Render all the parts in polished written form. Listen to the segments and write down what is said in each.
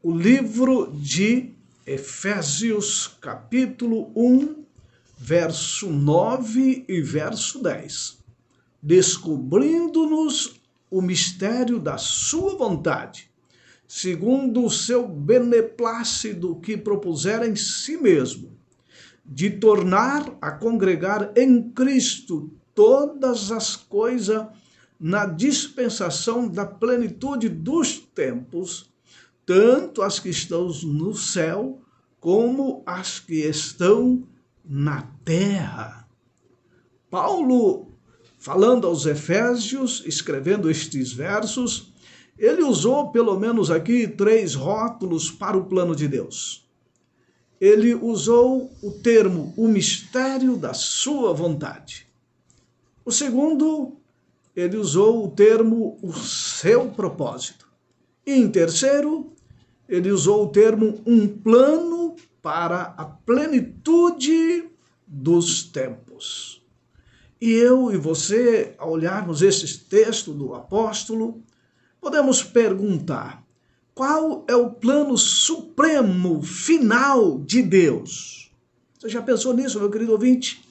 o livro de Efésios, capítulo 1, verso 9 e verso 10. Descobrindo-nos o mistério da sua vontade, segundo o seu beneplácito que propusera em si mesmo, de tornar a congregar em Cristo todas as coisas na dispensação da plenitude dos tempos, tanto as que estão no céu como as que estão na terra. Paulo, falando aos Efésios, escrevendo estes versos, ele usou pelo menos aqui 3 rótulos para o plano de Deus. Ele usou o termo, o mistério da sua vontade. O segundo, ele usou o termo, o seu propósito. E em terceiro, ele usou o termo, um plano para a plenitude dos tempos. E eu e você, ao olharmos esses textos do apóstolo, podemos perguntar: qual é o plano supremo, final de Deus? Você já pensou nisso, meu querido ouvinte?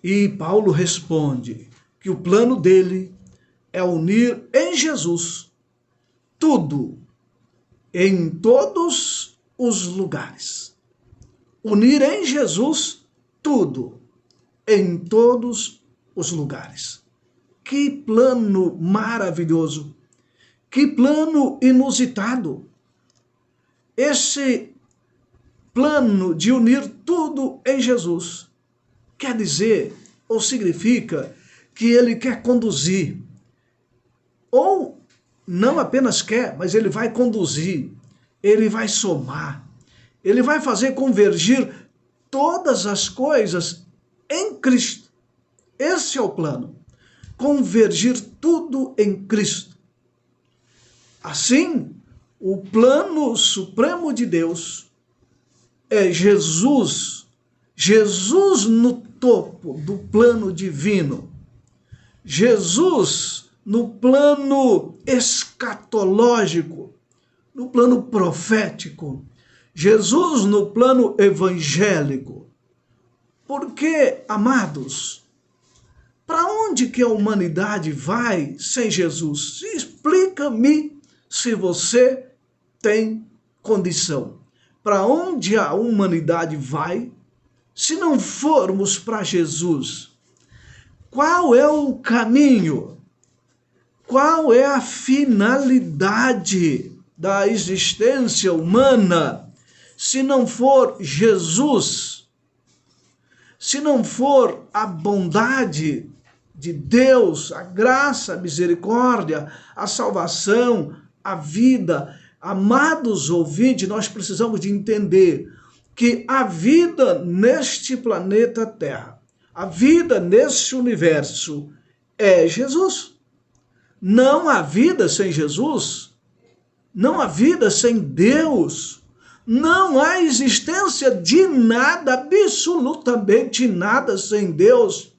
E Paulo responde que o plano dele é unir em Jesus tudo, em todos os lugares. Unir em Jesus tudo, em todos os lugares. Que plano maravilhoso! Que plano inusitado! Esse plano de unir tudo em Jesus quer dizer, ou significa, que ele quer conduzir, ou não apenas quer, mas ele vai conduzir, ele vai somar, ele vai fazer convergir todas as coisas em Cristo. Esse é o plano, convergir tudo em Cristo. Assim, o plano supremo de Deus é Jesus, Jesus no topo do plano divino, Jesus no plano escatológico, no plano profético, Jesus no plano evangélico. Porque, amados, para onde que a humanidade vai sem Jesus? Explica-me, se você tem condição. Para onde a humanidade vai se não formos para Jesus? Qual é o caminho? Qual é a finalidade da existência humana se não for Jesus? Se não for a bondade de Deus, a graça, a misericórdia, a salvação, a vida? Amados ouvintes, nós precisamos de entender que a vida neste planeta Terra, a vida nesse universo é Jesus. Não há vida sem Jesus, não há vida sem Deus, não há existência de nada, absolutamente nada sem Deus.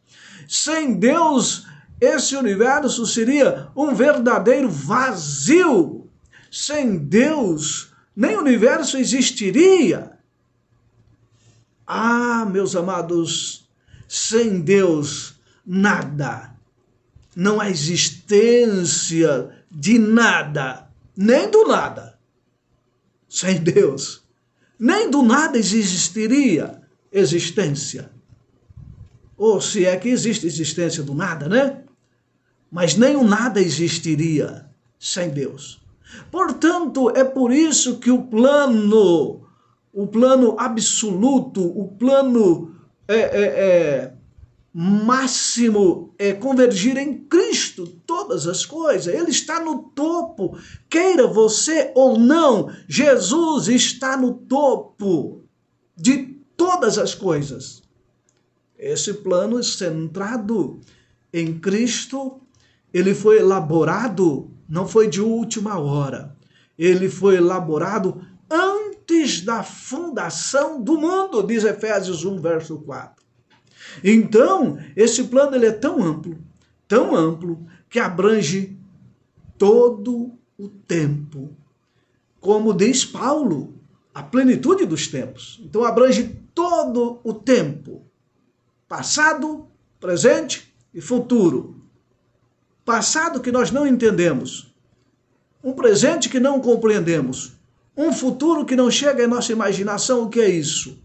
Sem Deus, esse universo seria um verdadeiro vazio. Sem Deus, nem o universo existiria. Ah, meus amados, sem Deus, nada. Não há existência de nada, nem do nada. Sem Deus, nem do nada existiria existência. Ou se é que existe existência do nada, né? Mas nem o nada existiria sem Deus. Portanto, é por isso que o plano absoluto, o plano máximo é convergir em Cristo todas as coisas. Ele está no topo, queira você ou não, Jesus está no topo de todas as coisas. Esse plano centrado em Cristo, ele foi elaborado, não foi de última hora, ele foi elaborado antes da fundação do mundo, diz Efésios 1, verso 4. Então, esse plano ele é tão amplo, que abrange todo o tempo. como diz Paulo, a plenitude dos tempos. Então abrange todo o tempo, passado, presente e futuro. Passado que nós não entendemos, um presente que não compreendemos, um futuro que não chega em nossa imaginação. O que é isso?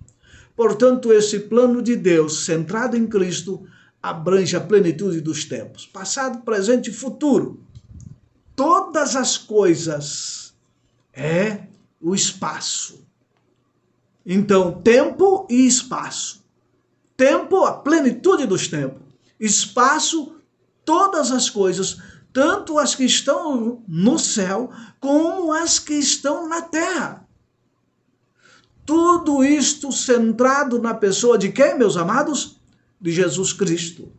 Portanto, esse plano de Deus, centrado em Cristo, abrange a plenitude dos tempos, passado, presente e futuro. Todas as coisas é o espaço. Então, tempo e espaço. Tempo, a plenitude dos tempos. Espaço, todas as coisas, tanto as que estão no céu, como as que estão na terra. Tudo isto centrado na pessoa de quem, meus amados? De Jesus Cristo.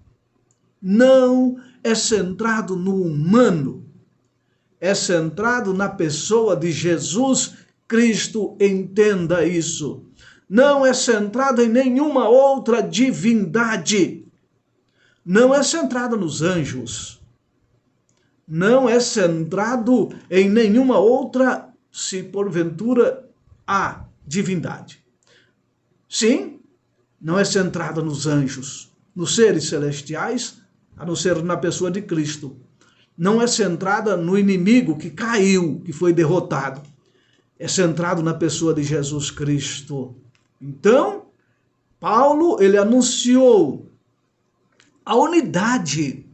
Não é centrado no humano, é centrado na pessoa de Jesus Cristo, entenda isso. Não é centrado em nenhuma outra divindade. Não é centrado nos anjos. Não é centrado em nenhuma outra, se porventura há divindade. Sim, não é centrada nos anjos, nos seres celestiais, a não ser na pessoa de Cristo. Não é centrada no inimigo que caiu, que foi derrotado. É centrado na pessoa de Jesus Cristo. Então, Paulo, ele anunciou a unidade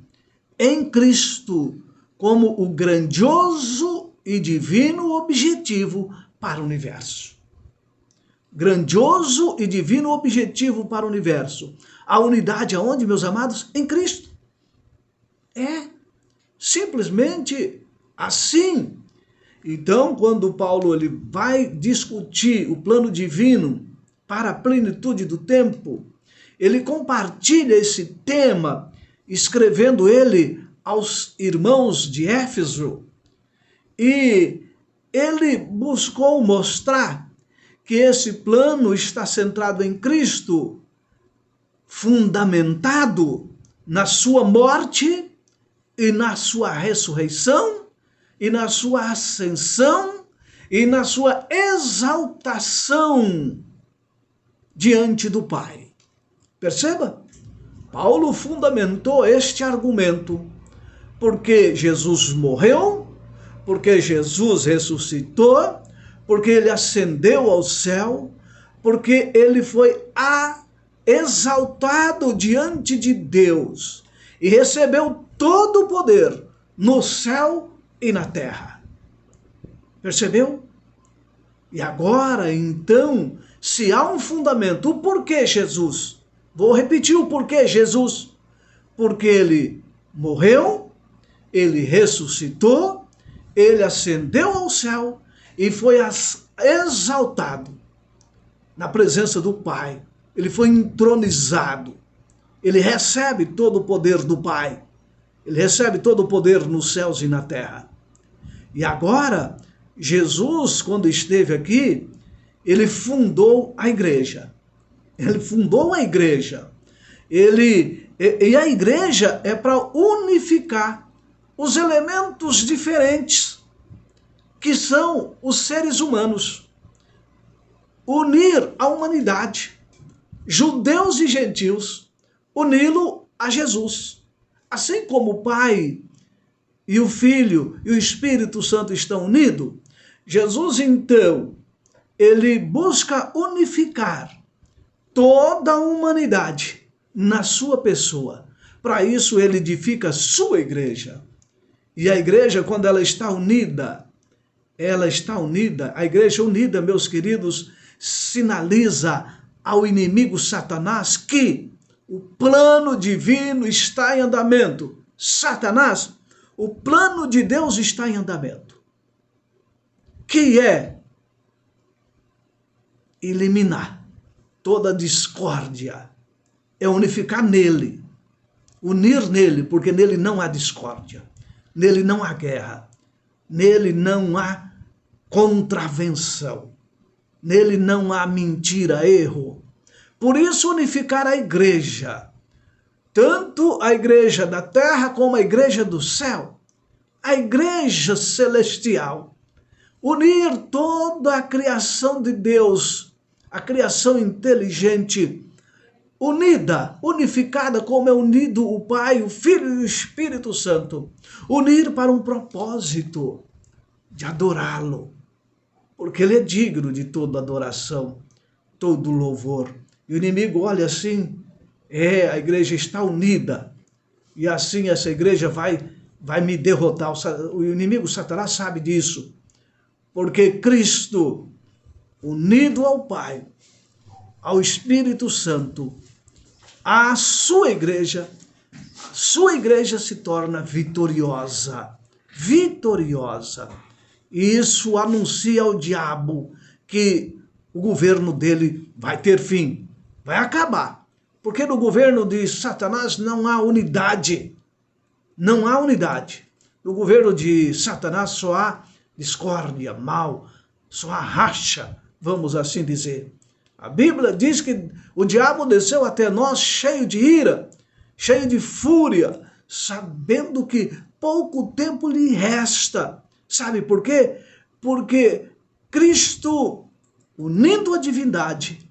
em Cristo como o grandioso e divino objetivo para o universo. Grandioso e divino objetivo para o universo. A unidade aonde, meus amados? Em Cristo. É simplesmente assim. Então, quando Paulo ele vai discutir o plano divino para a plenitude do tempo, ele compartilha esse tema, escrevendo ele aos irmãos de Éfeso, e ele buscou mostrar que esse plano está centrado em Cristo, fundamentado na sua morte e na sua ressurreição, e na sua ascensão, e na sua exaltação diante do Pai. Perceba? Paulo fundamentou este argumento porque Jesus morreu, porque Jesus ressuscitou, porque ele ascendeu ao céu, porque ele foi exaltado diante de Deus e recebeu todo o poder no céu e na terra. Percebeu? E agora, então, se há um fundamento, o porquê Jesus? Vou repetir o porquê Jesus. Porque ele morreu, ele ressuscitou, ele ascendeu ao céu e foi exaltado na presença do Pai. Ele foi entronizado. Ele recebe todo o poder do Pai. Ele recebe todo o poder nos céus e na terra. E agora, Jesus, quando esteve aqui, ele fundou a igreja. Ele fundou a igreja. E a igreja é para unificar os elementos diferentes que são os seres humanos. Unir a humanidade, judeus e gentios, uni-lo a Jesus. Assim como o Pai e o Filho e o Espírito Santo estão unidos, Jesus, então, ele busca unificar toda a humanidade na sua pessoa. Para isso, ele edifica a sua igreja. E a igreja, quando ela está unida, a igreja unida, meus queridos, sinaliza ao inimigo Satanás que o plano divino está em andamento. Satanás, o plano de Deus está em andamento. Que é eliminar toda discórdia. É unificar nele. Unir nele, porque nele não há discórdia. Nele não há guerra. Nele não há contravenção. Nele não há mentira, erro. Por isso, unificar a igreja. Tanto a igreja da terra como a igreja do céu. A igreja celestial. unir toda a criação de Deus, a criação inteligente, unida, unificada como é unido o Pai, o Filho e o Espírito Santo, unir para um propósito de adorá-lo, porque ele é digno de toda adoração, todo louvor. E o inimigo olha assim, a igreja está unida, e assim essa igreja vai me derrotar. O inimigo Satanás sabe disso, porque Cristo, unido ao Pai, ao Espírito Santo, a sua igreja se torna vitoriosa, vitoriosa. E isso anuncia ao diabo que o governo dele vai ter fim, vai acabar. Porque no governo de Satanás não há unidade. Não há unidade. No governo de Satanás só há discórdia, mal, só há racha, vamos assim dizer. A Bíblia diz que o diabo desceu até nós cheio de ira, cheio de fúria, sabendo que pouco tempo lhe resta. Sabe por quê? Porque Cristo, unindo a divindade,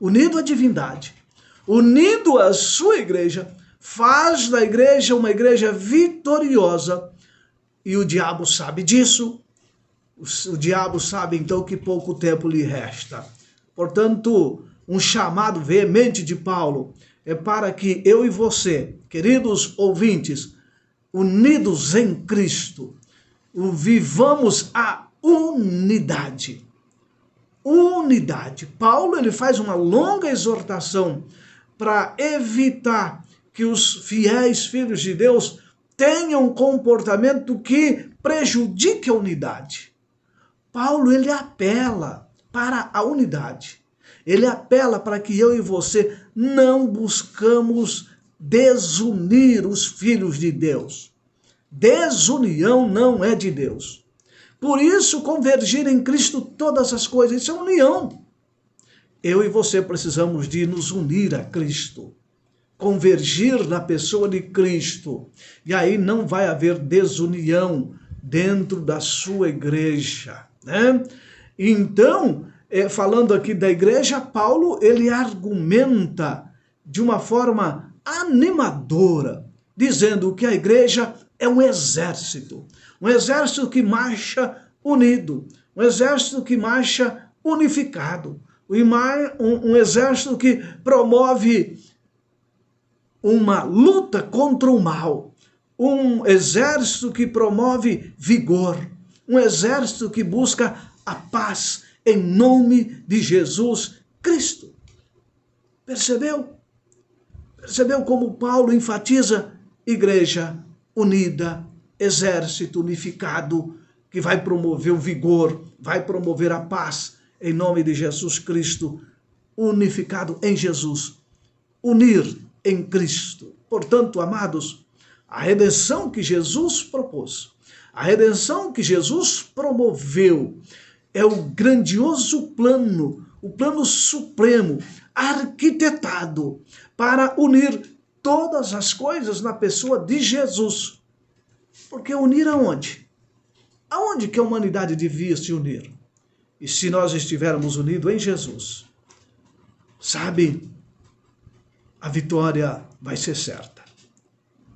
unindo a sua igreja, faz da igreja uma igreja vitoriosa. E o diabo sabe disso. O diabo sabe então que pouco tempo lhe resta. Portanto, um chamado veemente de Paulo é para que eu e você, queridos ouvintes, unidos em Cristo, vivamos a unidade. Unidade. Paulo ele faz uma longa exortação para evitar que os fiéis filhos de Deus tenham um comportamento que prejudique a unidade. Paulo ele apela para a unidade. Ele apela para que eu e você não buscamos desunir os filhos de Deus. Desunião não é de Deus. Por isso, convergir em Cristo todas as coisas, isso é união. Eu e você precisamos de nos unir a Cristo, convergir na pessoa de Cristo. E aí não vai haver desunião dentro da sua igreja, né? Então, falando aqui da igreja, Paulo, ele argumenta de uma forma animadora, dizendo que a igreja é um exército que marcha unido, um exército que marcha unificado, um exército que promove uma luta contra o mal, um exército que promove vigor, um exército que busca a paz em nome de Jesus Cristo. Percebeu? Percebeu como Paulo enfatiza igreja unida, exército unificado, que vai promover o vigor, vai promover a paz em nome de Jesus Cristo, unificado em Jesus, unir em Cristo. Portanto, amados, a redenção que Jesus propôs, a redenção que Jesus promoveu, é o grandioso plano, o plano supremo, arquitetado para unir todas as coisas na pessoa de Jesus. Porque unir aonde? Aonde que a humanidade devia se unir? E se nós estivermos unidos em Jesus, sabe, a vitória vai ser certa.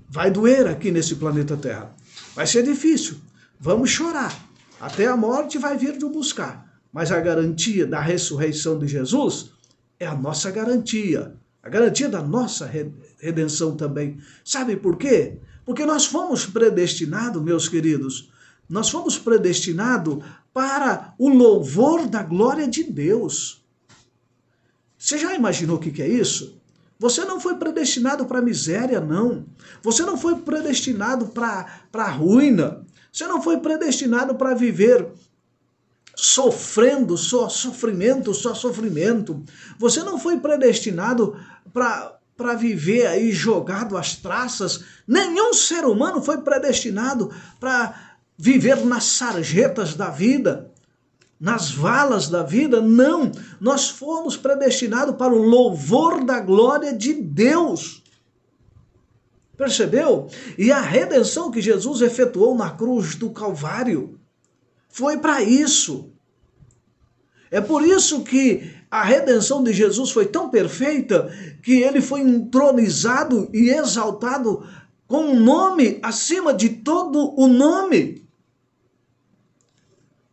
Vai doer aqui nesse planeta Terra. Vai ser difícil. Vamos chorar. Até a morte vai vir nos buscar. Mas a garantia da ressurreição de Jesus é a nossa garantia. A garantia da nossa redenção também. Sabe por quê? Porque nós fomos predestinados, meus queridos, nós fomos predestinados para o louvor da glória de Deus. Você já imaginou o que é isso? Você não foi predestinado para a miséria, não. Você não foi predestinado para a ruína. Você não foi predestinado para viver sofrendo, só sofrimento. Você não foi predestinado para viver aí jogado às traças. Nenhum ser humano foi predestinado para viver nas sarjetas da vida, nas valas da vida. Não, nós fomos predestinados para o louvor da glória de Deus. Percebeu? E a redenção que Jesus efetuou na cruz do Calvário foi para isso. É por isso que a redenção de Jesus foi tão perfeita que ele foi entronizado e exaltado com um nome acima de todo o nome.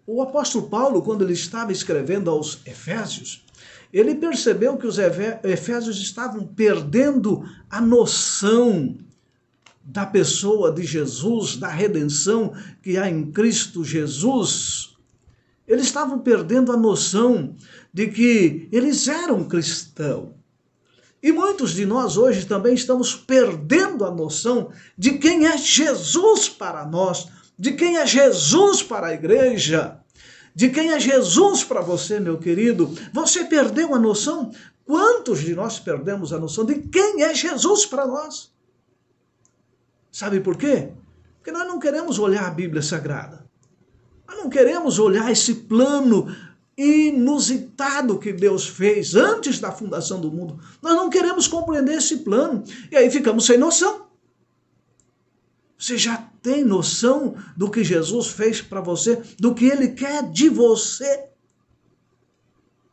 O apóstolo Paulo, quando ele estava escrevendo aos Efésios, ele percebeu que os Efésios estavam perdendo a noção da pessoa de Jesus, da redenção que há em Cristo Jesus. Eles estavam perdendo a noção de que eles eram cristãos. E muitos de nós hoje também estamos perdendo a noção de quem é Jesus para nós, de quem é Jesus para a igreja, de quem é Jesus para você, meu querido. Você perdeu a noção? Quantos de nós perdemos a noção de quem é Jesus para nós? Sabe por quê? Porque nós não queremos olhar a Bíblia Sagrada. Nós não queremos olhar esse plano inusitado que Deus fez antes da fundação do mundo. Nós não queremos compreender esse plano. E aí ficamos sem noção. Você já tem noção do que Jesus fez para você? Do que Ele quer de você?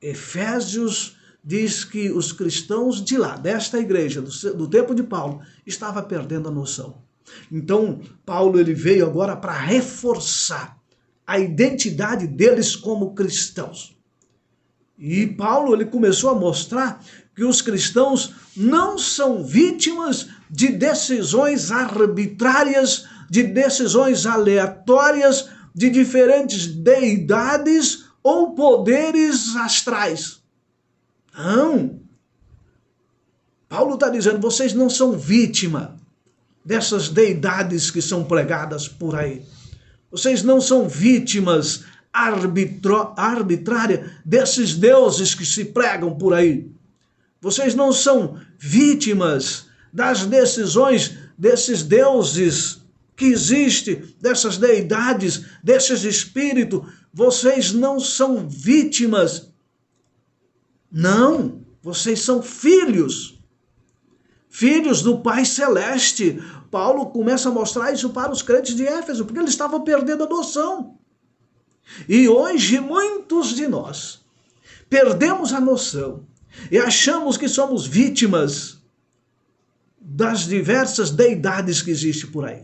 Efésios diz que os cristãos de lá, desta igreja, do tempo de Paulo, estavam perdendo a noção. Então, Paulo ele veio agora para reforçar a identidade deles como cristãos. E Paulo ele começou a mostrar que os cristãos não são vítimas de decisões arbitrárias, de decisões aleatórias, de diferentes deidades ou poderes astrais. Não. Paulo está dizendo, vocês não são vítima dessas deidades que são pregadas por aí. Vocês não são vítimas arbitrárias desses deuses que se pregam por aí. Vocês não são vítimas das decisões desses deuses que existem, dessas deidades, desses espíritos. Vocês não são vítimas. Não, vocês são filhos. Filhos do Pai Celeste. Paulo começa a mostrar isso para os crentes de Éfeso, porque eles estavam perdendo a noção. E hoje muitos de nós perdemos a noção e achamos que somos vítimas das diversas deidades que existem por aí.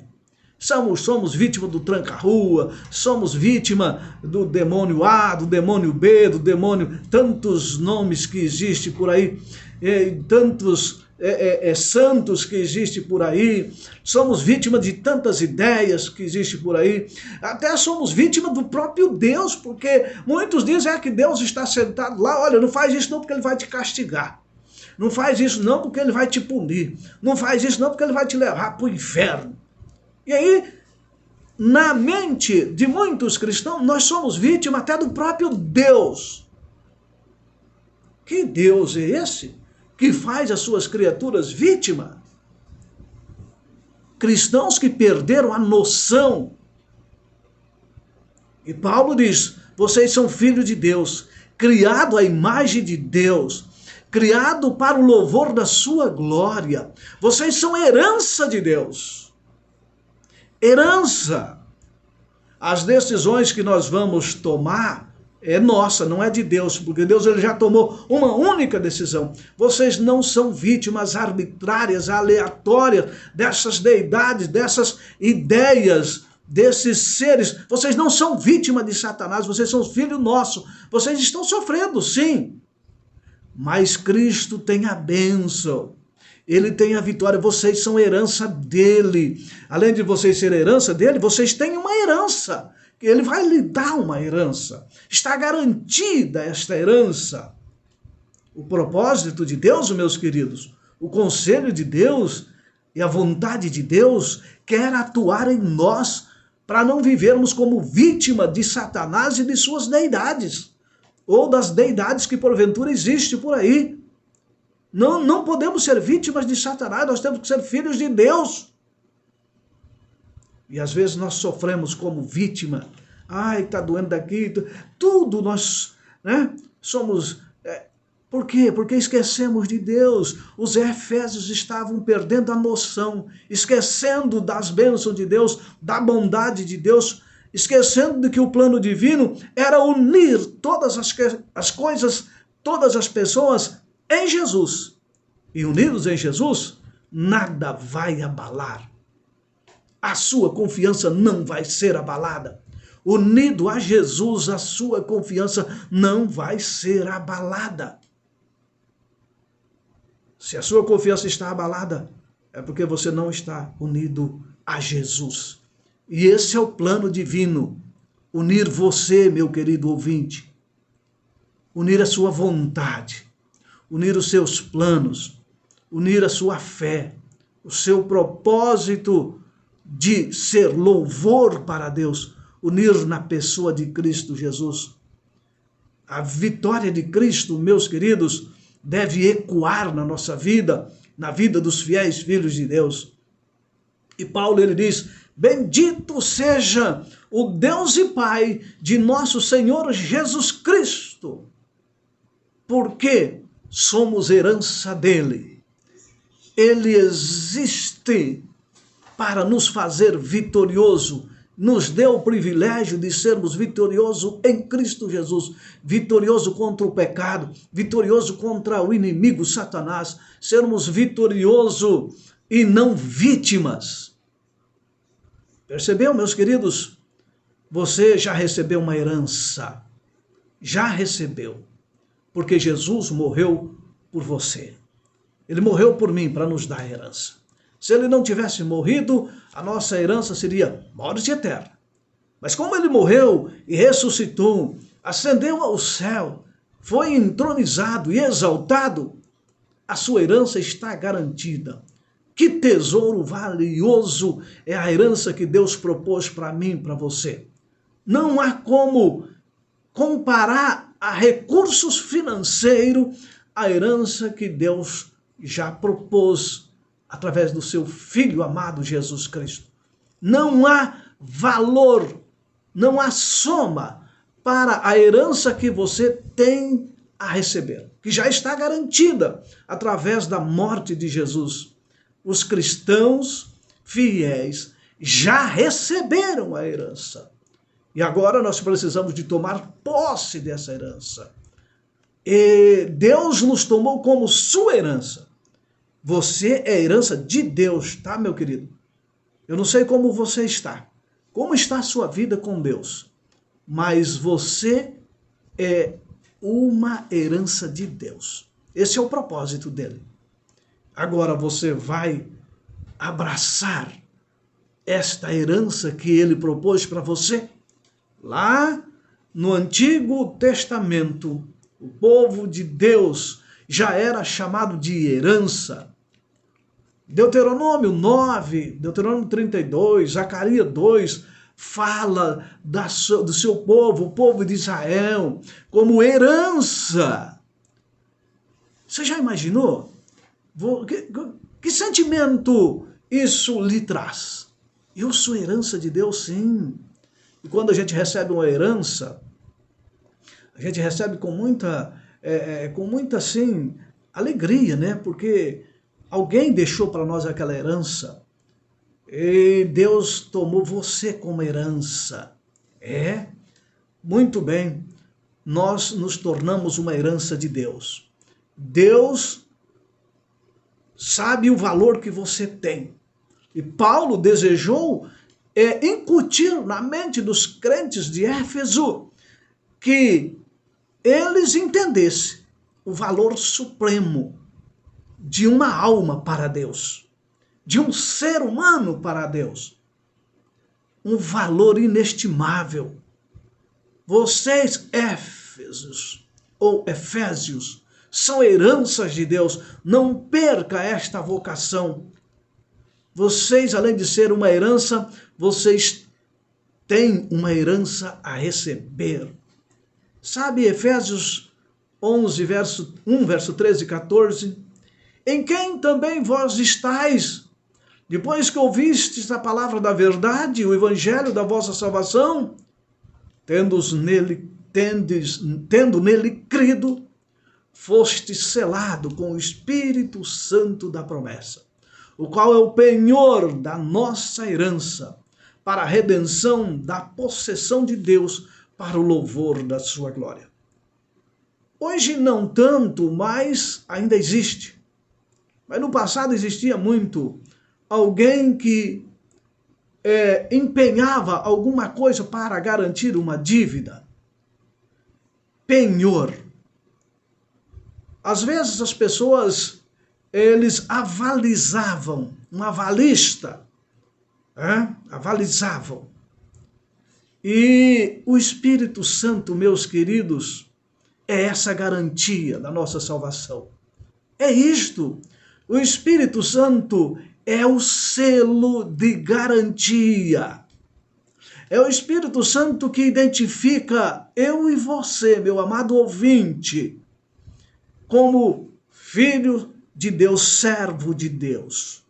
Somos vítima do tranca-rua, somos vítima do demônio A, do demônio B, do demônio... Tantos nomes que existem por aí, tantos santos que existem por aí, somos vítimas de tantas ideias que existem por aí, até somos vítimas do próprio Deus, porque muitos dizem que Deus está sentado lá, olha, não faz isso não porque Ele vai te castigar, não faz isso não porque Ele vai te punir, não faz isso não porque Ele vai te levar para o inferno. E aí, na mente de muitos cristãos, nós somos vítimas até do próprio Deus. Que Deus é esse que faz as suas criaturas vítimas? Cristãos que perderam a noção. E Paulo diz, vocês são filhos de Deus, criado à imagem de Deus, criado para o louvor da sua glória. Vocês são herança de Deus. Herança. As decisões que nós vamos tomar é nossa, não é de Deus, porque Deus ele já tomou uma única decisão. Vocês não são vítimas arbitrárias, aleatórias dessas deidades, dessas ideias, desses seres. Vocês não são vítimas de Satanás, vocês são filhos nossos. Vocês estão sofrendo, sim, mas Cristo tem a bênção. Ele tem a vitória, vocês são herança dele. Além de vocês serem herança dele, vocês têm uma herança. Ele vai lhe dar uma herança. Está garantida esta herança. O propósito de Deus, meus queridos, o conselho de Deus e a vontade de Deus quer atuar em nós para não vivermos como vítima de Satanás e de suas deidades, ou das deidades que porventura existem por aí. Não podemos ser vítimas de Satanás, nós temos que ser filhos de Deus. E às vezes nós sofremos como vítima. Ai, está doendo daqui. Tudo nós somos... Por quê? Porque esquecemos de Deus. Os Efésios estavam perdendo a noção, esquecendo das bênçãos de Deus, da bondade de Deus. esquecendo de que o plano divino era unir todas as coisas, todas as pessoas em Jesus. E unidos em Jesus, nada vai abalar. A sua confiança não vai ser abalada. Unido a Jesus, a sua confiança não vai ser abalada. Se a sua confiança está abalada, é porque você não está unido a Jesus. E esse é o plano divino. Unir você, meu querido ouvinte. Unir a sua vontade. Unir os seus planos. Unir a sua fé. O seu propósito de ser louvor para Deus. Unir na pessoa de Cristo Jesus. A vitória de Cristo, meus queridos, deve ecoar na nossa vida, na vida dos fiéis filhos de Deus. E Paulo, ele diz: bendito seja o Deus e Pai de nosso Senhor Jesus Cristo, porque somos herança dele. Ele existe para nos fazer vitorioso, nos deu o privilégio de sermos vitoriosos em Cristo Jesus, vitorioso contra o pecado, vitorioso contra o inimigo Satanás, sermos vitoriosos e não vítimas. Percebeu, meus queridos? Você já recebeu uma herança, já recebeu, porque Jesus morreu por você. Ele morreu por mim para nos dar a herança. Se ele não tivesse morrido, a nossa herança seria morte eterna. Mas como ele morreu e ressuscitou, ascendeu ao céu, foi entronizado e exaltado, a sua herança está garantida. Que tesouro valioso é a herança que Deus propôs para mim, para você. Não há como comparar a recursos financeiros a herança que Deus já propôs através do seu Filho amado Jesus Cristo. Não há valor, não há soma para a herança que você tem a receber, que já está garantida através da morte de Jesus. Os cristãos fiéis já receberam a herança. E agora nós precisamos de tomar posse dessa herança. E Deus nos tomou como sua herança. Você é herança de Deus, tá, meu querido? Eu não sei como você está. Como está a sua vida com Deus? Mas você é uma herança de Deus. Esse é o propósito dele. Agora você vai abraçar esta herança que ele propôs para você? Lá no Antigo Testamento, o povo de Deus já era chamado de herança. Deuteronômio 9, Deuteronômio 32, Zacarias 2, fala do seu povo, o povo de Israel, como herança. Você já imaginou? Que sentimento isso lhe traz? Eu sou herança de Deus, sim. E quando a gente recebe uma herança, a gente recebe com muita assim, alegria, né? Porque alguém deixou para nós aquela herança e Deus tomou você como herança. É, muito bem, nós nos tornamos uma herança de Deus. Deus sabe o valor que você tem. E Paulo desejou incutir na mente dos crentes de Éfeso que eles entendessem o valor supremo de uma alma para Deus, de um ser humano para Deus. Um valor inestimável. Vocês, Éfesos ou Efésios, são heranças de Deus. Não perca esta vocação. Vocês, além de ser uma herança, vocês têm uma herança a receber. Sabe, Efésios 11, verso 1, verso 13 e 14, em quem também vós estáis, depois que ouvistes a palavra da verdade, o evangelho da vossa salvação, tendo nele crido, foste selado com o Espírito Santo da promessa, o qual é o penhor da nossa herança, para a redenção da possessão de Deus, para o louvor da sua glória. Hoje não tanto, mas ainda existe. Mas no passado existia muito alguém que empenhava alguma coisa para garantir uma dívida. Penhor. Às vezes as pessoas, eles avalizavam, um avalista, avalizavam. E o Espírito Santo, meus queridos, é essa garantia da nossa salvação. É isto. O Espírito Santo é o selo de garantia. É o Espírito Santo que identifica eu e você, meu amado ouvinte, como filho de Deus, servo de Deus.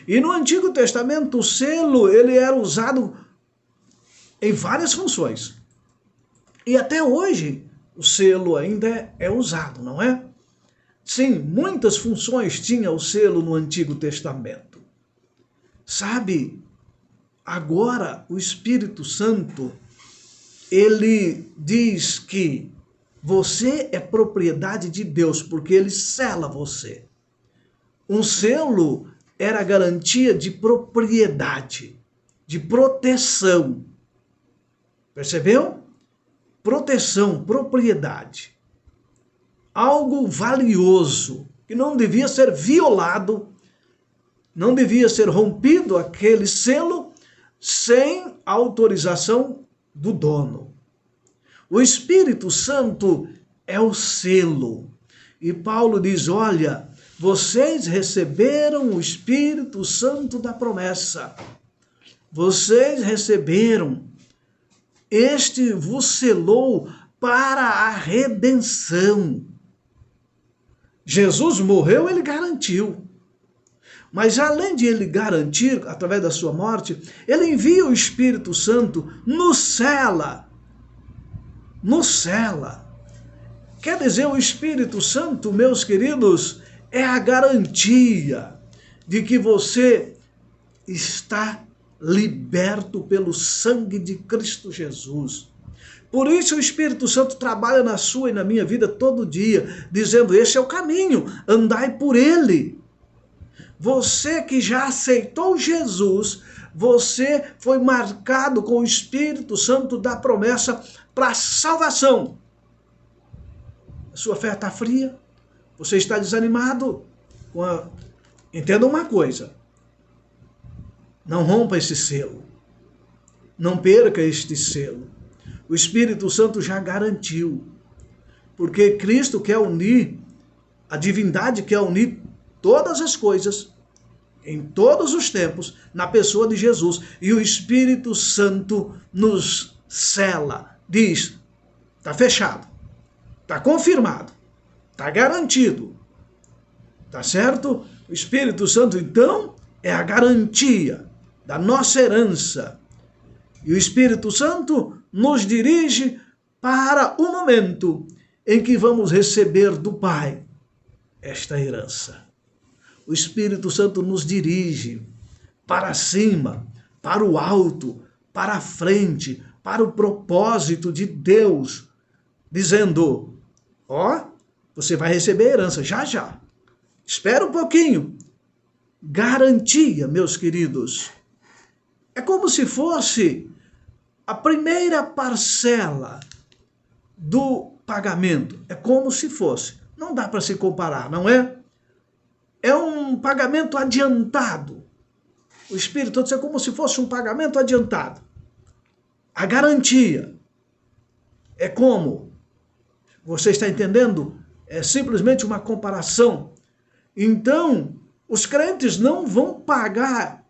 E no Antigo Testamento o selo, ele era usado em várias funções. E até hoje o selo ainda é usado, não é? Sim, muitas funções tinha o selo no Antigo Testamento. Sabe, agora o Espírito Santo, ele diz que você é propriedade de Deus, porque ele sela você. Um selo era garantia de propriedade, de proteção. Percebeu? Proteção, propriedade. Algo valioso, que não devia ser violado, não devia ser rompido aquele selo sem autorização do dono. O Espírito Santo é o selo. E Paulo diz, olha, vocês receberam o Espírito Santo da promessa. Vocês receberam. Este vos selou para a redenção. Jesus morreu, ele garantiu. Mas além de ele garantir, através da sua morte, ele envia o Espírito Santo, nos sela. Nos sela. Quer dizer, o Espírito Santo, meus queridos, é a garantia de que você está liberto pelo sangue de Cristo Jesus. Por isso o Espírito Santo trabalha na sua e na minha vida todo dia, dizendo, este é o caminho, andai por ele. Você que já aceitou Jesus, você foi marcado com o Espírito Santo da promessa para a salvação. A sua fé está fria, você está desanimado. Entenda uma coisa, não rompa esse selo, não perca este selo. O Espírito Santo já garantiu, porque Cristo quer unir, a divindade quer unir todas as coisas, em todos os tempos, na pessoa de Jesus. E o Espírito Santo nos sela, diz, está fechado, está confirmado, está garantido, tá certo? O Espírito Santo, então, é a garantia da nossa herança. E o Espírito Santo nos dirige para o momento em que vamos receber do Pai esta herança. O Espírito Santo nos dirige para cima, para o alto, para a frente, para o propósito de Deus, dizendo, ó, você vai receber a herança já já. Espera um pouquinho. Garantia, meus queridos. É como se fosse a primeira parcela do pagamento. É como se fosse. Não dá para se comparar, não é? É um pagamento adiantado. O Espírito Santo é como se fosse um pagamento adiantado. A garantia é como? Você está entendendo? É simplesmente uma comparação. Então, os crentes não vão pagar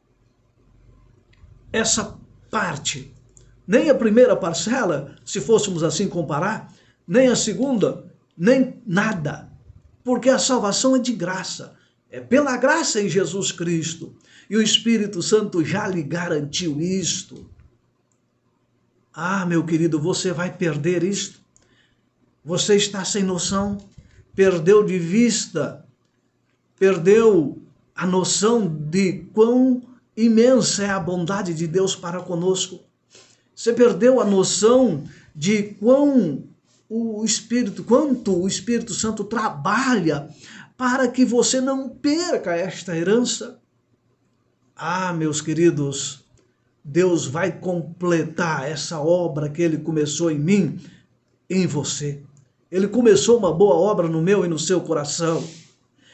essa parte. Nem a primeira parcela, se fôssemos assim comparar, nem a segunda, nem nada. Porque a salvação é de graça. É pela graça em Jesus Cristo. E o Espírito Santo já lhe garantiu isto. Ah, meu querido, você vai perder isto? Você está sem noção? Perdeu de vista? Perdeu a noção de quão imensa é a bondade de Deus para conosco. Você perdeu a noção de quanto o Espírito Santo trabalha para que você não perca esta herança. Ah, meus queridos, Deus vai completar essa obra que Ele começou em mim, em você. Ele começou uma boa obra no meu e no seu coração.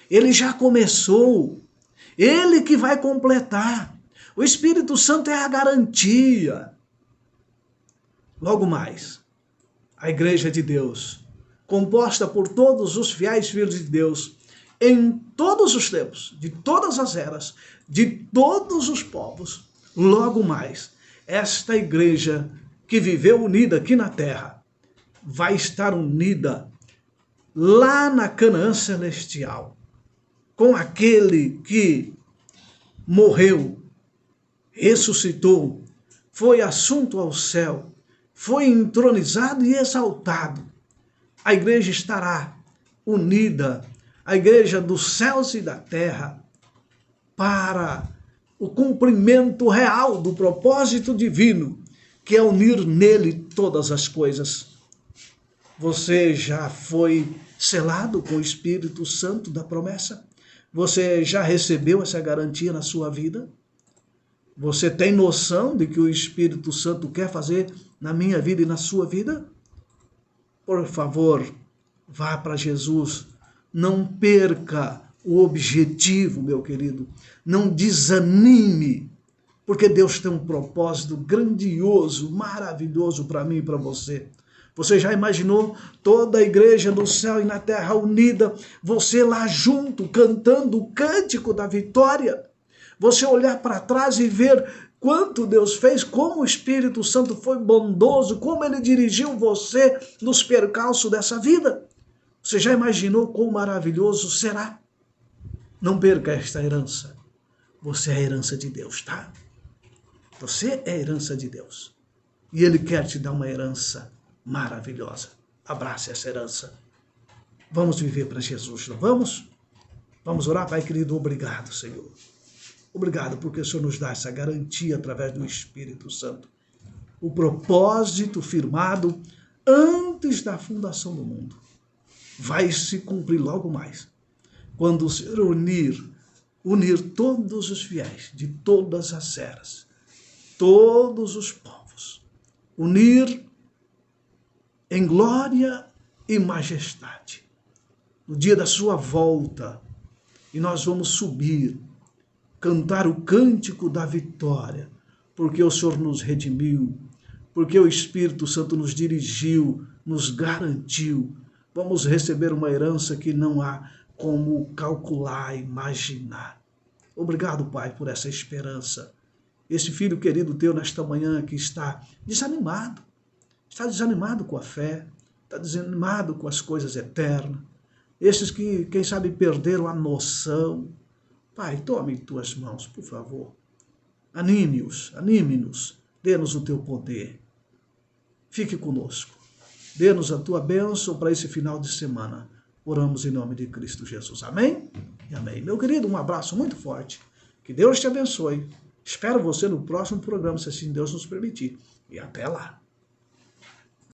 Ele já começou. Ele que vai completar. O Espírito Santo é a garantia. Logo mais, a Igreja de Deus, composta por todos os fiéis filhos de Deus, em todos os tempos, de todas as eras, de todos os povos, logo mais, esta igreja que viveu unida aqui na terra, vai estar unida lá na Canaã celestial, com aquele que morreu, ressuscitou, foi assunto ao céu, foi entronizado e exaltado. A igreja estará unida, a igreja dos céus e da terra, para o cumprimento real do propósito divino, que é unir nele todas as coisas. Você já foi selado com o Espírito Santo da promessa? Você já recebeu essa garantia na sua vida? Você tem noção de que o Espírito Santo quer fazer na minha vida e na sua vida? Por favor, vá para Jesus. Não perca o objetivo, meu querido. Não desanime, porque Deus tem um propósito grandioso, maravilhoso para mim e para você. Você já imaginou toda a igreja no céu e na terra unida, você lá junto, cantando o cântico da vitória? Você olhar para trás e ver quanto Deus fez, como o Espírito Santo foi bondoso, como ele dirigiu você nos percalços dessa vida? Você já imaginou quão maravilhoso será? Não perca esta herança. Você é a herança de Deus, tá? Você é a herança de Deus. E Ele quer te dar uma herança maravilhosa. Abrace essa herança. Vamos viver para Jesus, não vamos? Vamos orar, Pai querido. Obrigado, Senhor. Obrigado porque o Senhor nos dá essa garantia através do Espírito Santo. O propósito firmado antes da fundação do mundo vai se cumprir logo mais, quando o Senhor unir todos os fiéis de todas as eras, todos os povos, unir em glória e majestade, no dia da sua volta, e nós vamos subir, cantar o cântico da vitória, porque o Senhor nos redimiu, porque o Espírito Santo nos dirigiu, nos garantiu. Vamos receber uma herança que não há como calcular, imaginar. Obrigado, Pai, por essa esperança. Esse filho querido teu nesta manhã que está desanimado com a fé, está desanimado com as coisas eternas. Esses que, quem sabe, perderam a noção. Pai, tome em tuas mãos, por favor. Anime-nos, dê-nos o teu poder. Fique conosco. Dê-nos a tua bênção para esse final de semana. Oramos em nome de Cristo Jesus. Amém? E amém. Meu querido, um abraço muito forte. Que Deus te abençoe. Espero você no próximo programa, se assim Deus nos permitir. E até lá.